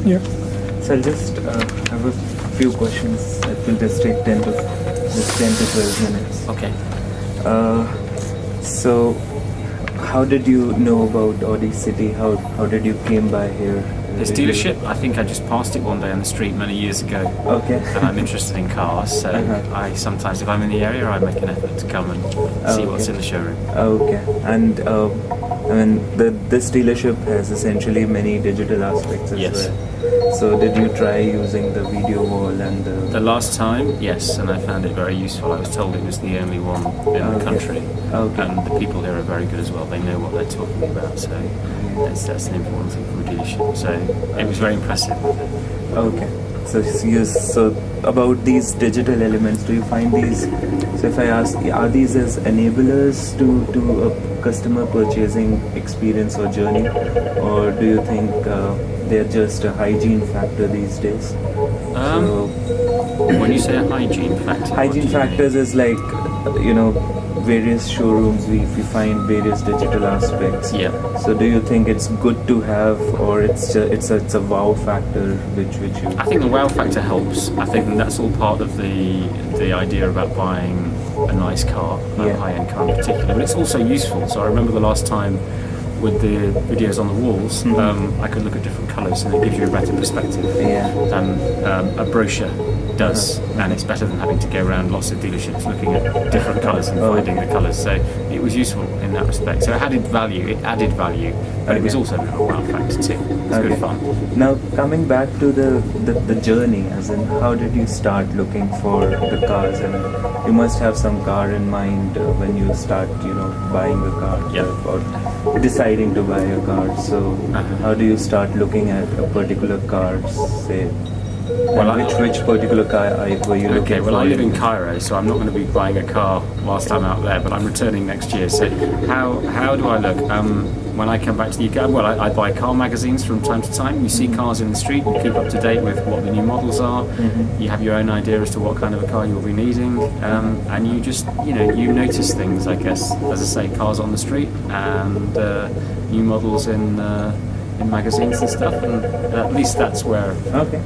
Yeah. So I'll just have a few questions. It will just take 10 to 12 minutes. Okay. So, how did you know about Audi City? How did you came by here? This Did you- dealership, I think I just passed it one day on the street many years ago. Okay. And I'm interested in cars, so I sometimes, if I'm in the area, I make an effort to come and see what's in the showroom. Okay. And I mean, this dealership has essentially many digital aspects as Yes. well. So did you try using the video wall and The last time, yes, and I found it very useful. I was told it was the only one in the country. Okay. And the people here are very good as well. They know what they're talking about, so that's an important thing for a dealership. So it was very impressive. Okay. So about these digital elements, do you find these? So if I ask, are these as enablers to a customer purchasing experience or journey, or do you think they're just a hygiene factor these days? So When you say a hygiene factor, what hygiene do you mean? factors is like various showrooms we find various digital aspects. Yeah. So do you think it's good to have, or it's a wow factor which you? I think the wow factor helps. I think that's all part of the idea about buying a nice car, a Yeah. high-end car in particular. But it's also useful. So I remember the last time with the videos on the walls, I could look at different colours, and it gives you a better perspective Yeah. than a brochure does. And it's better than having to go around lots of dealerships looking at different colours and finding the colours. So it was useful in that respect. So it added value, but it was also a bit of a wow factor too. It was good fun. Now coming back to the journey, as in how did you start looking for the cars? I mean, you must have some car in mind when you start, buying a car Yeah. or deciding to buy a car. So how do you start looking at a particular car, say? Well, And which particular car were you looking Okay, for? well, I live in Cairo, so I'm not going to be buying a car whilst I'm out there, but I'm returning next year. So how do I look? When I come back to the UK, well, I buy car magazines from time to time. You see cars in the street, you keep up to date with what the new models are. You have your own idea as to what kind of a car you'll be needing, and you just, you notice things, I guess. As I say, cars on the street and new models in magazines and stuff, and at least that's where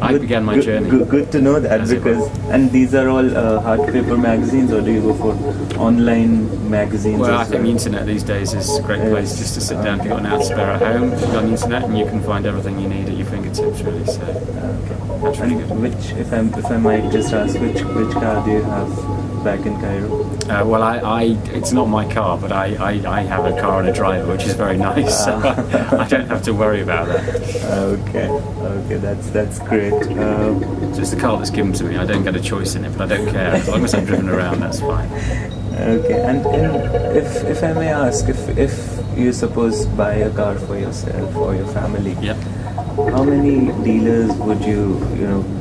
I began my journey. Good to know that, As it because and these are all hard paper magazines, or do you go for online magazines? Well, I as think the internet these days is a great place just to sit down. If you've got an hour spare at home, you go on the internet and you can find everything you need at your fingertips, really. So that's really good. Which, if I might just ask, which car do you have back in Cairo? Well, it's not my car, but I have a car and a driver, which is very nice. So I don't have to worry about that. Okay, that's great. So it's the car that's given to me. I don't get a choice in it, but I don't care. As long as I'm driven around, that's fine. Okay, and if I may ask, if you suppose buy a car for yourself or your family, Yeah. how many dealers would you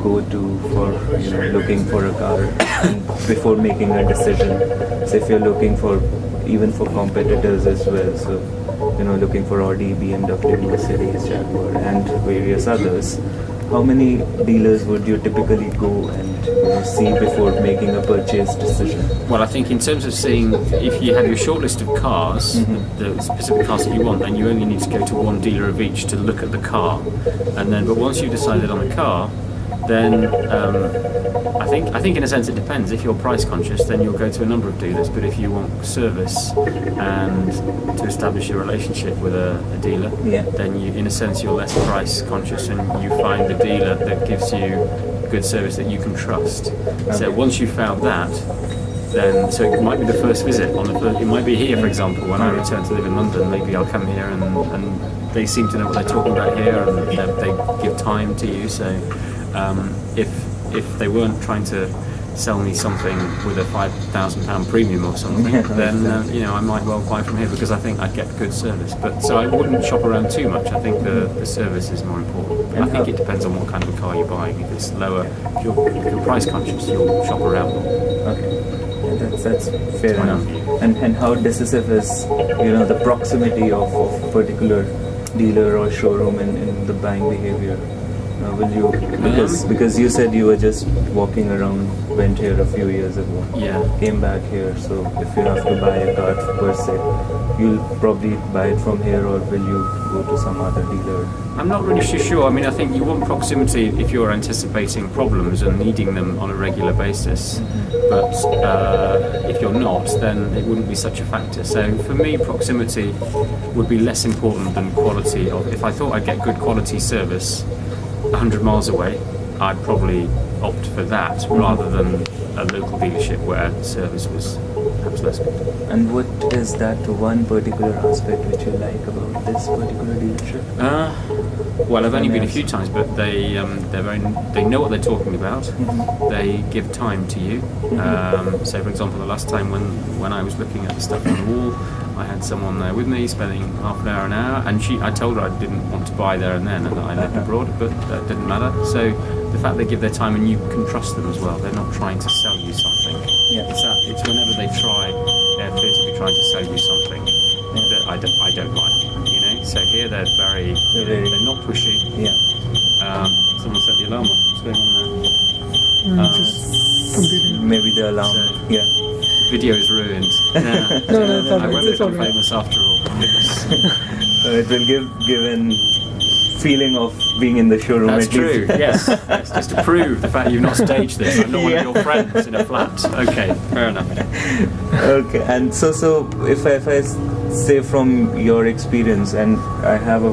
go to for looking for a car before making a decision? So if you're looking for even for competitors as well, so looking for Audi, BMW, Mercedes, Jaguar, and various others, how many dealers would you typically go and see before making a purchase decision? Well, I think in terms of seeing, if you have your short list of cars, the specific cars that you want, then you only need to go to one dealer of each to look at the car. But once you've decided on the car, then I think in a sense it depends. If you're price conscious, then you'll go to a number of dealers. But if you want service and to establish a relationship with a dealer, then in a sense you're less price conscious, and you find the dealer that gives you good service that you can trust. So once you've found that, then so it might be the first visit on the first, it might be here, for example, when I return to live in London. Maybe I'll come here and they seem to know what they're talking about here, and they give time to you. So if they weren't trying to sell me something with a £5,000 premium or something, then I might well buy from here, because I think I'd get good service. But so I wouldn't shop around too much. I think the service is more important. But I think it depends on what kind of a car you're buying. If it's lower, if you're price conscious, you'll shop around more. Okay. That's fair enough. And how decisive is the proximity of a particular dealer or showroom in the buying behavior? Will you, because you said you were just walking around, went here a few years ago, came back here, so if you have to buy a car per se, you'll probably buy it from here, or will you go to some other dealer? I'm not really too sure. I mean, I think you want proximity if you're anticipating problems and needing them on a regular basis. But if you're not, then it wouldn't be such a factor. So for me, proximity would be less important than quality. If I thought I'd get good quality service 100 miles away, I'd probably opt for that rather than a local dealership where service was perhaps less good. And what is that one particular aspect which you like about this particular dealership? Well, I've only been a few times, but they know what they're talking about. They give time to you. So, for example, the last time when I was looking at the stuff on the wall, I had someone there with me, spending half an hour, and I told her I didn't want to buy there and then, and that I lived abroad, but that didn't matter. So the fact they give their time and you can trust them as well. They're not trying to sell you something. Yeah. It's whenever they appear to be trying to sell you something that I don't like. You know. So here they're they're not pushy. Yeah. Someone set the alarm off. What's going on there? Maybe the alarm. So- Yeah. Video is ruined. Yeah. No, it's all I right, won't it's all become right. famous after all. Goodness. It will give an feeling of being in the showroom. That's at true. least. Yes. Just to prove the fact you've not staged this. I'm not one of your friends in a flat. Okay, fair enough. Okay, and so if I say from your experience, and I have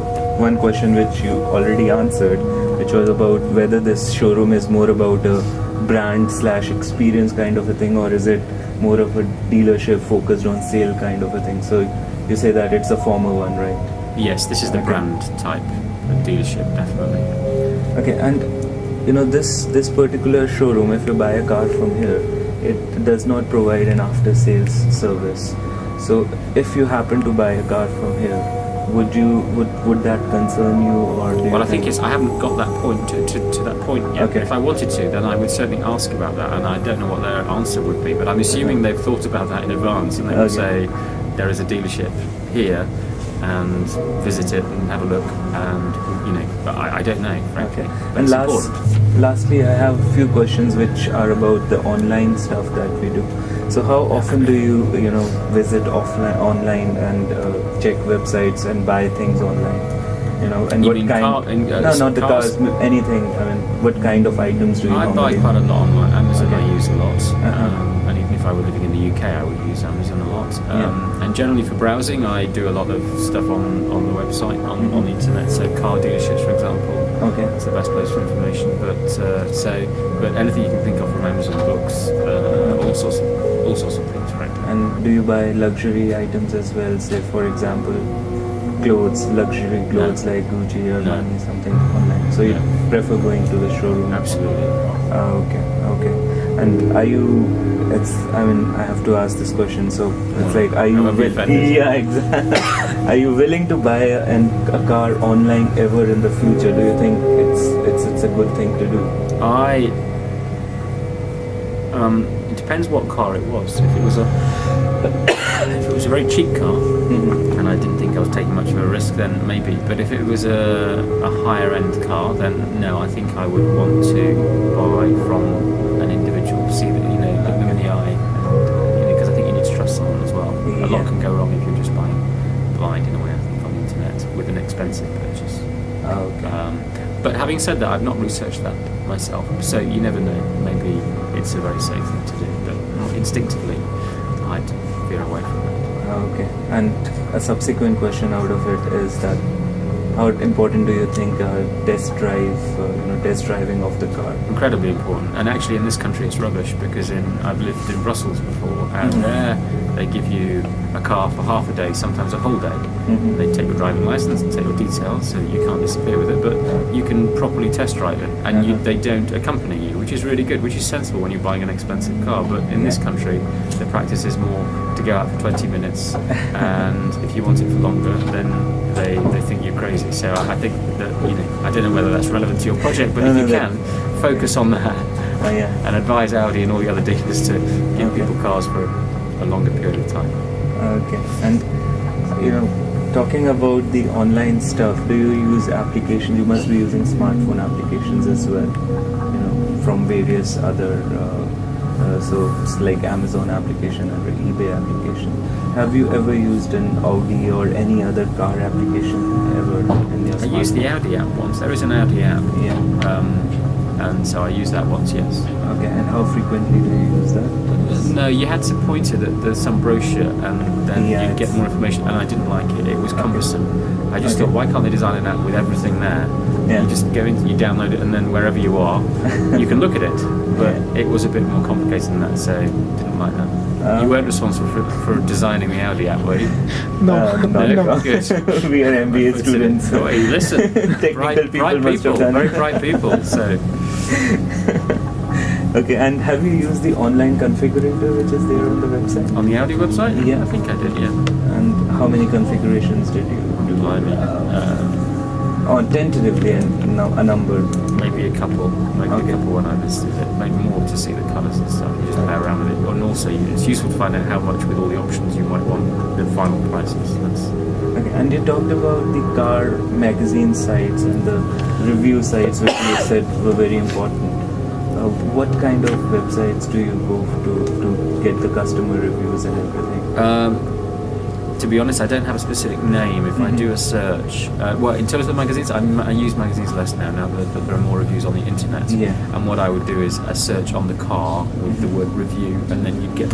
one question which you already answered, which was about whether this showroom is more about a brand/experience kind of a thing, or is it more of a dealership focused on sale kind of a thing? So you say that it's a former one, right? Yes, this is the Okay. brand type of dealership, definitely. Okay, and this particular showroom, if you buy a car from here, it does not provide an after sales service. So if you happen to buy a car from here, would that concern you, or do you Well, I think I haven't got that point to that point yet. Okay. If I wanted to, then I would certainly ask about that, and I don't know what their answer would be. But I'm assuming they've thought about that in advance, and they would Okay. say there is a dealership here, and visit it and have a look, and But I don't know, frankly. Okay. But And it's important. lastly, I have a few questions which are about the online stuff that we do. So how often do you visit online and check websites and buy things online? And You what mean kind? No, not the cars? cars. Anything. I mean, what kind of items do you I buy normally? quite a lot online. Amazon Okay. I use a lot, Uh-huh. and even if I were living in the UK, I would use Amazon a lot. And generally for browsing, I do a lot of stuff on the website, on the internet. So car dealerships, for example, Okay. it's the best place for information. But anything you can think of from Amazon, books, all sorts of things, frankly. And do you buy luxury items as well? Say, for example, luxury clothes like Gucci or No. Armani, something online. So you No. prefer going to the showroom? Absolutely. Okay. And are you? I have to ask this question. So it's like, are you? I'm a bit offended. Yeah, exactly. Are you willing to buy a car online ever in the future? Do you think it's a good thing to do? It depends what car it was. If it was a very cheap car, and I didn't think I was taking much of a risk, then maybe. But if it was a higher end car, then no, I think I would want to buy from an individual, see that look them in the eye, and because I think you need to trust someone as well. A Yeah. lot can go wrong if you're just buying blind in a way. I think on the internet with an expensive purchase. Okay. But having said that, I've not researched that myself, so you never know. Maybe it's a very safe thing to do, but instinctively, I'd veer away from it. Okay. And a subsequent question out of it is that how important do you think test driving of the car? Incredibly important, and actually in this country it's rubbish because I've lived in Brussels before, and there they give you a car for half a day, sometimes a whole day. They take your driving license and take your details, so you can't disappear with it, but you can properly test drive it, and they don't accompany you, which is really good, which is sensible when you're buying an expensive car. But in this country, the practice is more to go out for 20 minutes, and if you want it for longer, then they think you're crazy. So I think that I don't know whether that's relevant to your project, but if you can, focus on that Yeah. and advise Audi and all the other dealers to give people cars for a longer period of time. Okay. And talking about the online stuff, do you use applications? You must be using smartphone applications as well, from various other So it's like Amazon application or eBay application. Have you ever used an Audi or any other car application ever in your I used the Audi app once. There is an Audi app. Yeah. And so I used that once, yes. Okay, and how frequently do you use that? No, you had to point it at some brochure and then Yeah, you'd get it's- more information, and I didn't like it. It was cumbersome. I just Okay. thought, why can't they design an app with everything there? Yeah. You just go in, you download it, and then wherever you are, you can look at it. But it was a bit more complicated than that, so didn't like that. You weren't responsible for designing the Audi app, were you? No, Not No, at all. good. We are MBA students. Oh, hey, listen, Technical people must have done very it. bright people. So Okay, and have you used the online configurator which is there on the website? on the Audi website, Yeah. I think I did. Yeah, And how many configurations did you do? blimey, Tentatively, and a number. maybe a couple, maybe Okay. a couple when I visited it, maybe more to see the colours and stuff. You just play around with it, and also it's useful to find out how much with all the options you might want the final prices. That's Okay, and you talked about the car magazine sites and the review sites, which you said were very important. What kind of websites do you go to get the customer reviews and everything? To be honest, I don't have a specific name. If I do a search, well, in terms of the magazines, I use magazines less now. Now that there are more reviews on the internet. Yeah. And what I would do is a search on the car with the word review, and then you'd get